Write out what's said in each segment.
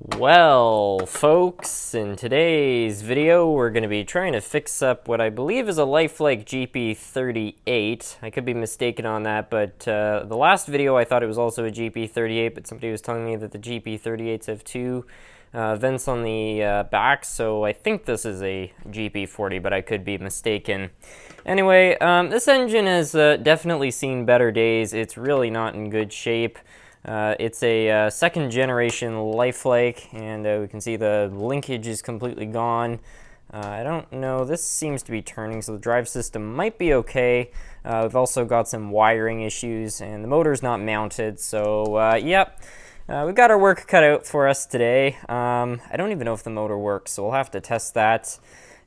Well, folks, in today's video, we're going to be trying to fix up what I believe is a lifelike GP38. I could be mistaken on that, but the last video I thought it was also a GP38, but somebody was telling me that the GP38s have two vents on the back, so I think this is a GP40, but I could be mistaken. Anyway, this engine has definitely seen better days. It's really not in good shape. It's a second generation lifelike, and we can see the linkage is completely gone. I don't know, this seems to be turning, so the drive system might be okay. We've also got some wiring issues, and the motor's not mounted, so yep. We've got our work cut out for us today. I don't even know if the motor works, so we'll have to test that.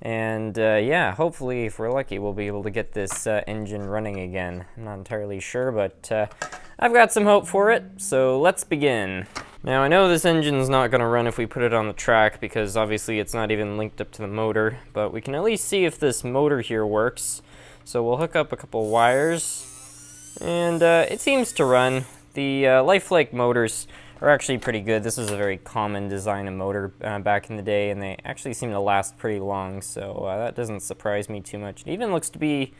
And yeah, hopefully, if we're lucky, we'll be able to get this engine running again. I'm not entirely sure, but I've got some hope for it, so let's begin. Now, I know this engine's not going to run if we put it on the track, because obviously it's not even linked up to the motor, but we can at least see if this motor here works. So we'll hook up a couple wires, and it seems to run. The lifelike motors are actually pretty good. This is a very common design of motor back in the day, and they actually seem to last pretty long, so that doesn't surprise me too much. It even looks to be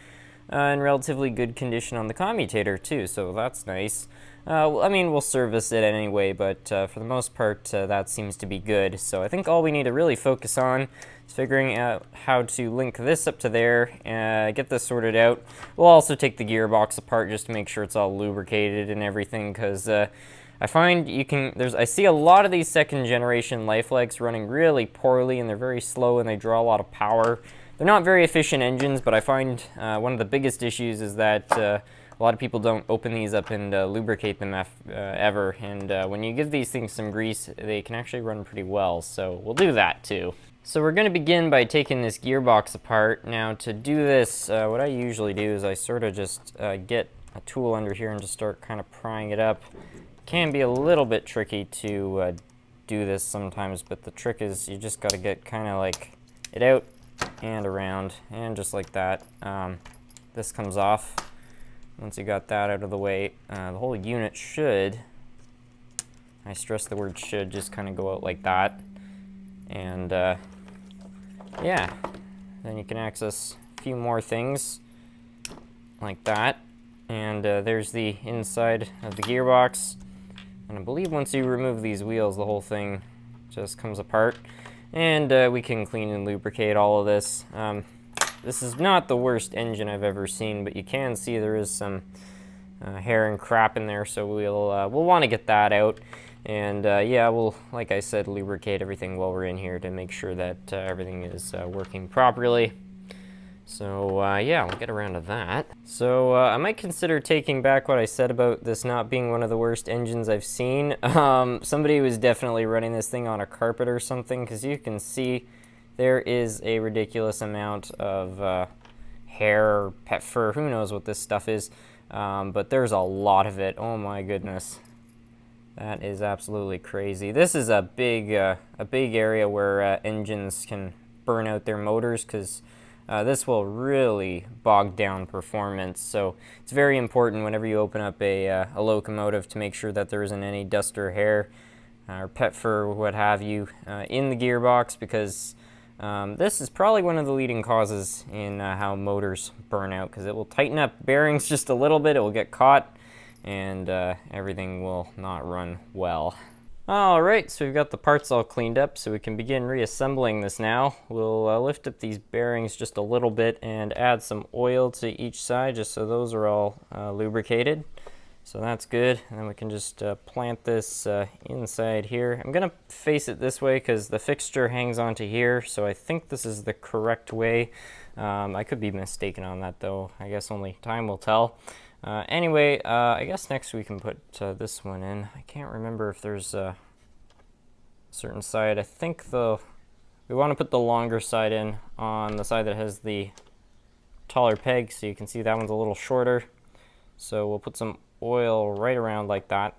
in relatively good condition on the commutator too, so that's nice. I mean, we'll service it anyway, but for the most part, that seems to be good. So I think all we need to really focus on is figuring out how to link this up to there, get this sorted out. We'll also take the gearbox apart just to make sure it's all lubricated and everything, because I find I see a lot of these second generation lifelikes running really poorly, and they're very slow and they draw a lot of power. They're not very efficient engines, but I find one of the biggest issues is that a lot of people don't open these up and lubricate them ever, and when you give these things some grease, they can actually run pretty well, so we'll do that too. So we're going to begin by taking this gearbox apart. Now, to do this, what I usually do is I sort of just get a tool under here and just start kind of prying it up. Can be a little bit tricky to do this sometimes, but the trick is you just got to get kind of like it out and around, and just like that. This comes off. Once you got that out of the way, the whole unit should, I stress the word should, just kind of go out like that. And yeah, then you can access a few more things like that. And there's the inside of the gearbox. And I believe once you remove these wheels, the whole thing just comes apart. And we can clean and lubricate all of this. This is not the worst engine I've ever seen, but you can see there is some hair and crap in there, so we'll want to get that out. And yeah, we'll, like I said, lubricate everything while we're in here to make sure that everything is working properly. So yeah, we'll get around to that. So I might consider taking back what I said about this not being one of the worst engines I've seen. Somebody was definitely running this thing on a carpet or something, because you can see there is a ridiculous amount of hair or pet fur. Who knows what this stuff is, but there's a lot of it. Oh my goodness. That is absolutely crazy. This is a big area where engines can burn out their motors, because this will really bog down performance. So it's very important whenever you open up a locomotive to make sure that there isn't any dust or hair or pet fur or what have you in the gearbox, because this is probably one of the leading causes in how motors burn out, because it will tighten up bearings just a little bit, it will get caught, and everything will not run well. Alright, so we've got the parts all cleaned up, so we can begin reassembling this now. We'll lift up these bearings just a little bit and add some oil to each side, just so those are all lubricated. So that's good, and then we can just plant this inside here. I'm going to face it this way because the fixture hangs onto here, so I think this is the correct way. I could be mistaken on that though, I guess only time will tell. Anyway, I guess next we can put this one in. I can't remember if there's a certain side. I think we want to put the longer side in on the side that has the taller peg, so you can see that one's a little shorter. So we'll put some oil right around like that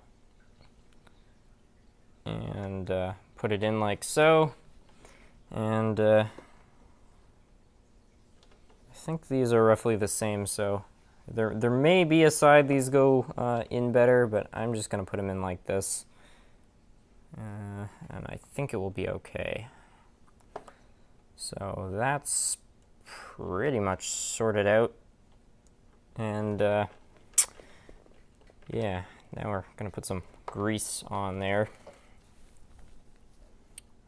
and put it in like so. And I think these are roughly the same, so there may be a side these go in better, but I'm just going to put them in like this. And I think it will be okay. So that's pretty much sorted out. And yeah, now we're going to put some grease on there.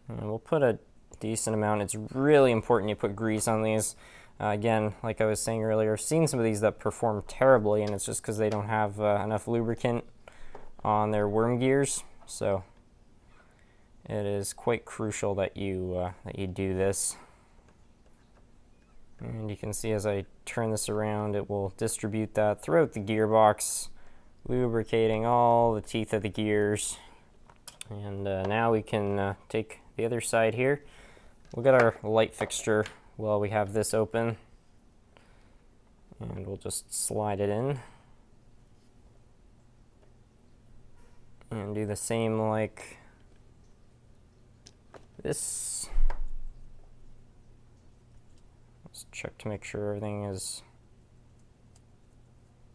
And we'll put a decent amount. It's really important you put grease on these. Again, like I was saying earlier, I've seen some of these that perform terribly, and it's just because they don't have enough lubricant on their worm gears. So it is quite crucial that you do this. And you can see as I turn this around, it will distribute that throughout the gearbox, lubricating all the teeth of the gears. And now we can take the other side here. We'll get our light fixture while we have this open. And we'll just slide it in. And do the same like this. Let's check to make sure everything is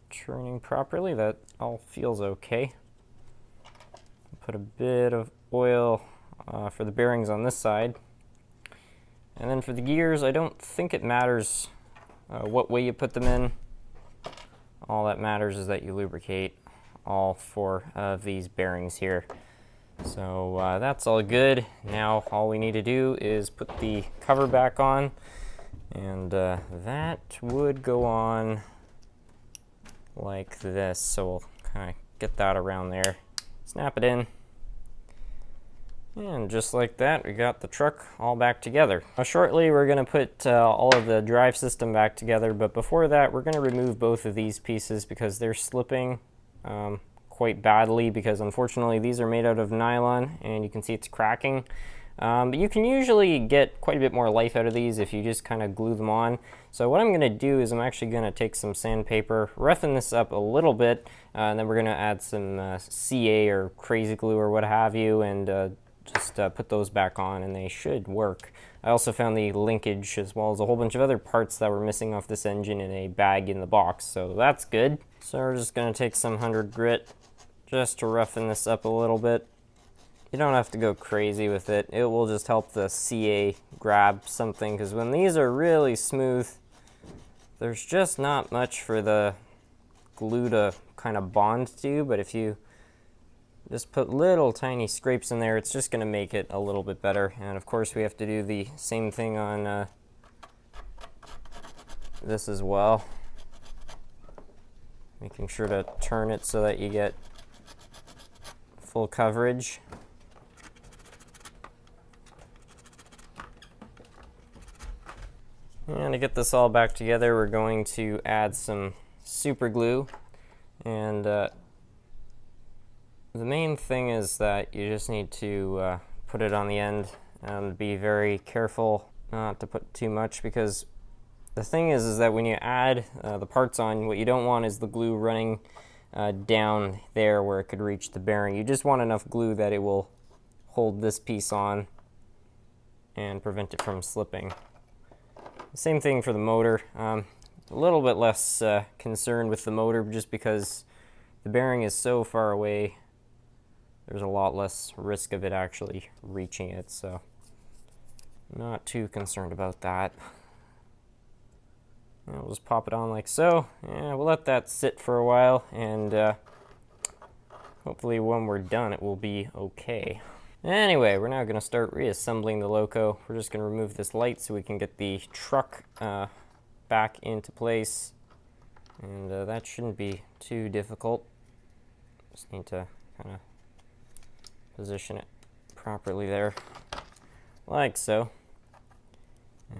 turning properly. That all feels okay. Put a bit of oil for the bearings on this side. And then for the gears, I don't think it matters what way you put them in. All that matters is that you lubricate all 4 of these bearings here. So that's all good. Now all we need to do is put the cover back on. And that would go on like this. So we'll kind of get that around there. Snap it in. And just like that, we got the truck all back together. Now shortly we're going to put all of the drive system back together, but before that we're going to remove both of these pieces because they're slipping quite badly, because unfortunately these are made out of nylon and you can see it's cracking. But you can usually get quite a bit more life out of these if you just kind of glue them on. So what I'm going to do is I'm actually going to take some sandpaper, roughen this up a little bit, and then we're going to add some CA or crazy glue or what have you, and just put those back on, and they should work. I also found the linkage as well as a whole bunch of other parts that were missing off this engine in a bag in the box, so that's good. So we're just going to take some 100 grit just to roughen this up a little bit. You don't have to go crazy with it. It will just help the CA grab something, because when these are really smooth, there's just not much for the glue to kind of bond to, but if you just put little tiny scrapes in there, it's just going to make it a little bit better. And of course we have to do the same thing on this as well. Making sure to turn it so that you get full coverage. And to get this all back together, we're going to add some super glue. And the main thing is that you just need to put it on the end and be very careful not to put too much, because the thing is that when you add the parts on, what you don't want is the glue running down there where it could reach the bearing. You just want enough glue that it will hold this piece on and prevent it from slipping. Same thing for the motor. A little bit less concerned with the motor just because the bearing is so far away. There's a lot less risk of it actually reaching it, so not too concerned about that. And we'll just pop it on like so. Yeah, we'll let that sit for a while, and hopefully when we're done it will be okay. Anyway, we're now going to start reassembling the loco. We're just going to remove this light so we can get the truck back into place. And that shouldn't be too difficult. Just need to kind of position it properly there, like so.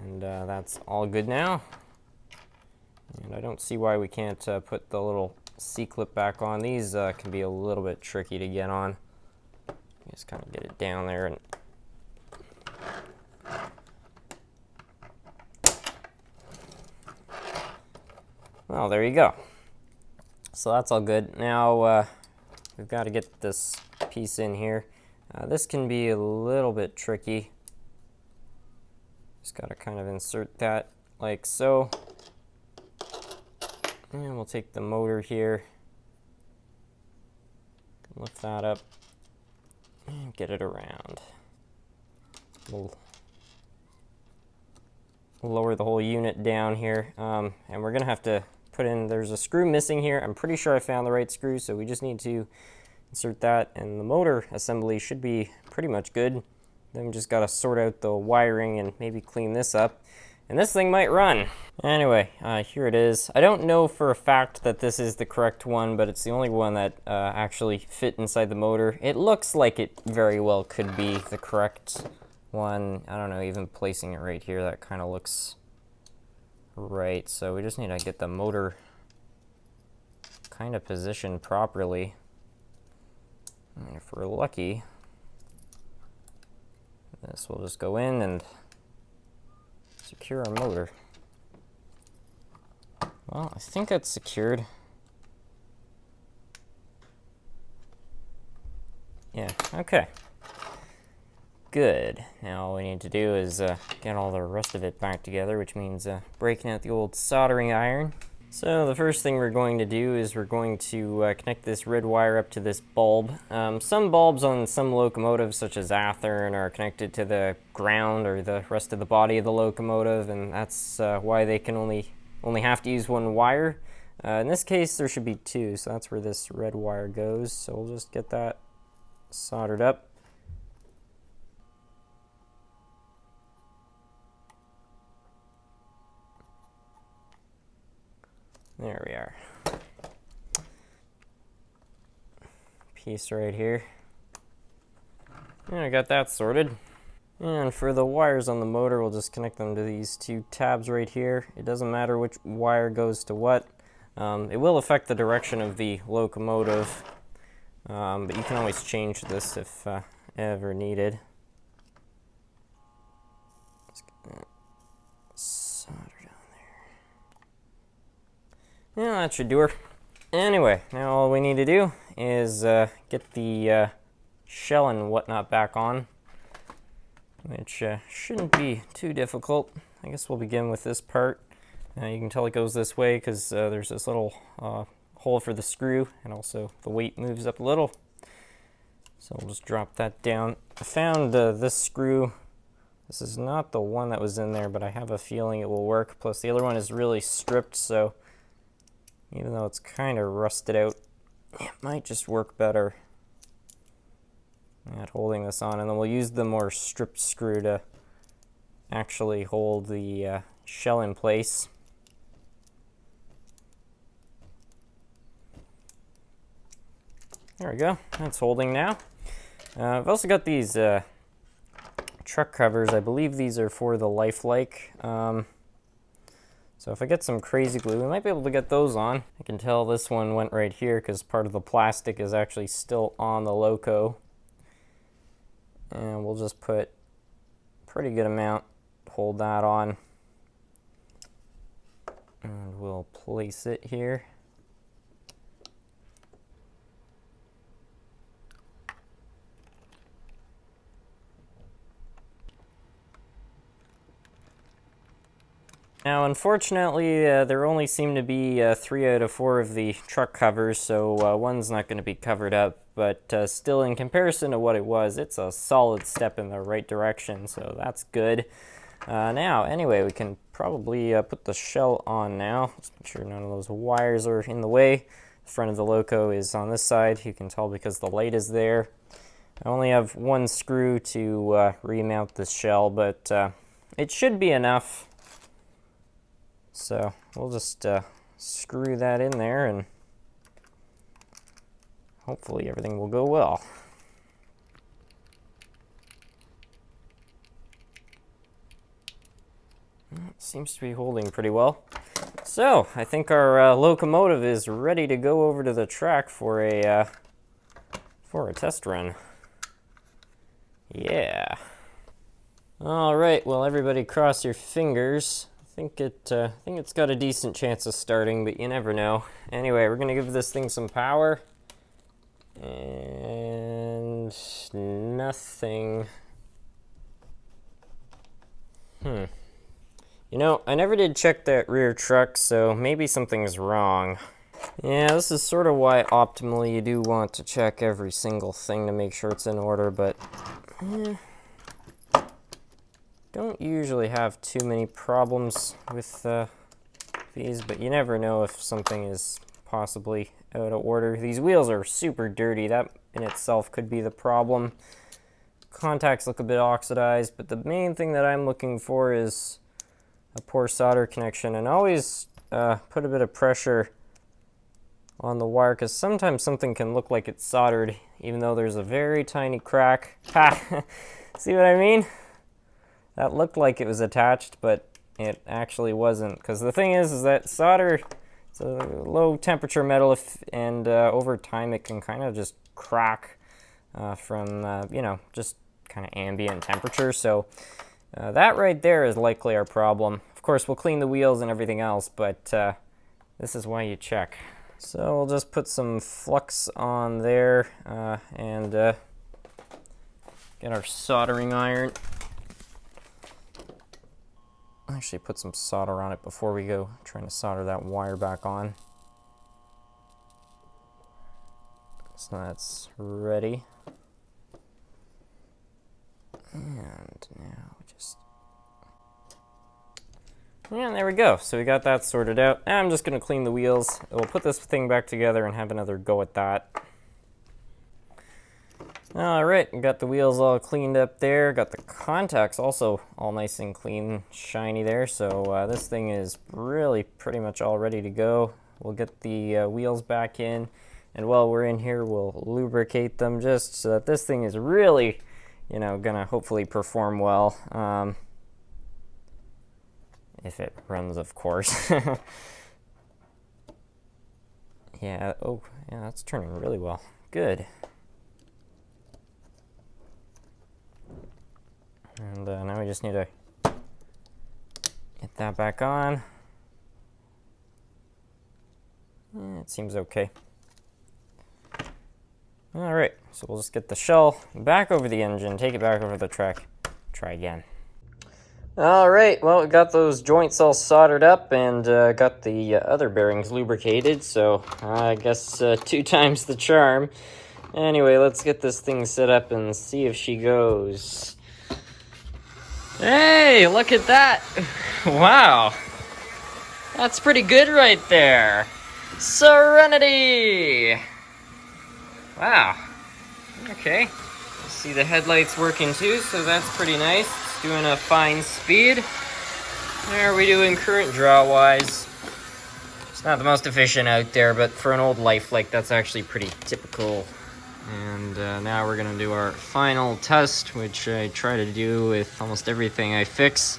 And that's all good now. And I don't see why we can't put the little C-clip back on. These can be a little bit tricky to get on. Just kind of get it down there and well, there you go. So that's all good. Now we've got to get this piece in here. This can be a little bit tricky. Just got to kind of insert that like so. And we'll take the motor here, lift that up, and get it around. we'll lower the whole unit down here, and we're gonna have to put in, there's a screw missing here. I'm pretty sure I found the right screw, so we just need to insert that, and the motor assembly should be pretty much good. Then we just gotta sort out the wiring and maybe clean this up, and this thing might run. Anyway, here it is. I don't know for a fact that this is the correct one, but it's the only one that actually fit inside the motor. It looks like it very well could be the correct one. I don't know, even placing it right here, that kind of looks right. So we just need to get the motor kind of positioned properly. And if we're lucky, this will just go in and secure our motor. Well, I think that's secured. Yeah, okay. Good. Now all we need to do is get all the rest of it back together, which means breaking out the old soldering iron. So the first thing we're going to do is we're going to connect this red wire up to this bulb. Some bulbs on some locomotives, such as Athearn, are connected to the ground or the rest of the body of the locomotive, and that's why they can only have to use one wire. In this case, there should be two, so that's where this red wire goes. So we'll just get that soldered up. There we are. Piece right here. And I got that sorted. And for the wires on the motor, we'll just connect them to these two tabs right here. It doesn't matter which wire goes to what. It will affect the direction of the locomotive, but you can always change this if ever needed. Let's get that soldered on there. Yeah, that should do her. Anyway, now all we need to do is get the shell and whatnot back on, which shouldn't be too difficult. I guess we'll begin with this part. You can tell it goes this way because there's this little hole for the screw, and also the weight moves up a little. So we'll just drop that down. I found this screw. This is not the one that was in there, but I have a feeling it will work. Plus the other one is really stripped, so even though it's kind of rusted out, it might just work better at holding this on. And then we'll use the more stripped screw to actually hold the shell in place. There we go, that's holding now. I've also got these truck covers. I believe these are for the lifelike. So if I get some crazy glue, we might be able to get those on. I can tell this one went right here because part of the plastic is actually still on the loco. And we'll just put a pretty good amount to hold that on. And we'll place it here. Now, unfortunately, there only seem to be 3 out of 4 of the truck covers, so one's not going to be covered up, but still, in comparison to what it was, it's a solid step in the right direction, so that's good. Now, anyway, we can probably put the shell on now. Just make sure none of those wires are in the way. The front of the loco is on this side. You can tell because the light is there. I only have one screw to remount the shell, but it should be enough. So we'll just screw that in there, and hopefully everything will go well. It seems to be holding pretty well. So I think our locomotive is ready to go over to the track for a test run. Yeah. All right. Well, everybody, cross your fingers. I think it's got a decent chance of starting, but you never know. Anyway, we're gonna give this thing some power, and nothing. You know, I never did check that rear truck, so maybe something's wrong. Yeah, this is sort of why optimally you do want to check every single thing to make sure it's in order, but Don't usually have too many problems with these, but you never know if something is possibly out of order. These wheels are super dirty. That in itself could be the problem. Contacts look a bit oxidized, but the main thing that I'm looking for is a poor solder connection. And always put a bit of pressure on the wire, because sometimes something can look like it's soldered even though there's a very tiny crack. Ha! See what I mean? That looked like it was attached, but it actually wasn't, because the thing is that solder, it's a low temperature metal, and over time it can kind of just crack from you know, just kind of ambient temperature. So that right there is likely our problem. Of course, we'll clean the wheels and everything else, but this is why you check. So we'll just put some flux on there and get our soldering iron. Actually put some solder on it before we go trying to solder that wire back on. So that's ready. And now and there we go. So we got that sorted out. I'm just going to clean the wheels. We'll put this thing back together and have another go at that. Alright, got the wheels all cleaned up there. Got the contacts also all nice and clean, shiny there. So this thing is really pretty much all ready to go. We'll get the wheels back in. And while we're in here, we'll lubricate them just so that this thing is really, you know, gonna hopefully perform well. If it runs, of course. Yeah, oh, yeah, that's turning really well. Good. And now we just need to get that back on. Yeah, it seems okay. All right, so we'll just get the shell back over the engine, take it back over the track, try again. All right, well, we got those joints all soldered up and got the other bearings lubricated, so I guess 2 times the charm. Anyway, let's get this thing set up and see if she goes. Hey, look at that. Wow. That's pretty good right there. Serenity. Wow. Okay. See the headlights working too, so that's pretty nice. It's doing a fine speed. How are we doing current draw-wise? It's not the most efficient out there, but for an old life like that's actually pretty typical. And now we're gonna do our final test, which I try to do with almost everything I fix,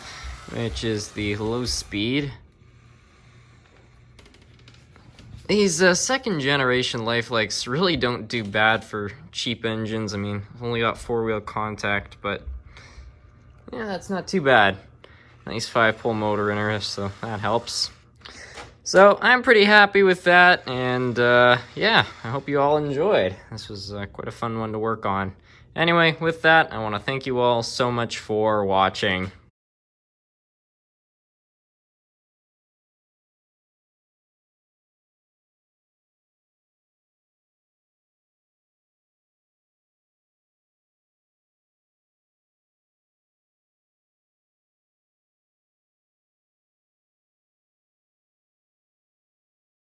which is the low speed. These second generation Lifelikes really don't do bad for cheap engines. I mean, I've only got 4-wheel contact, but yeah, that's not too bad. Nice 5-pole motor in her, so that helps. So I'm pretty happy with that, and yeah, I hope you all enjoyed. This was quite a fun one to work on. Anyway, with that, I want to thank you all so much for watching.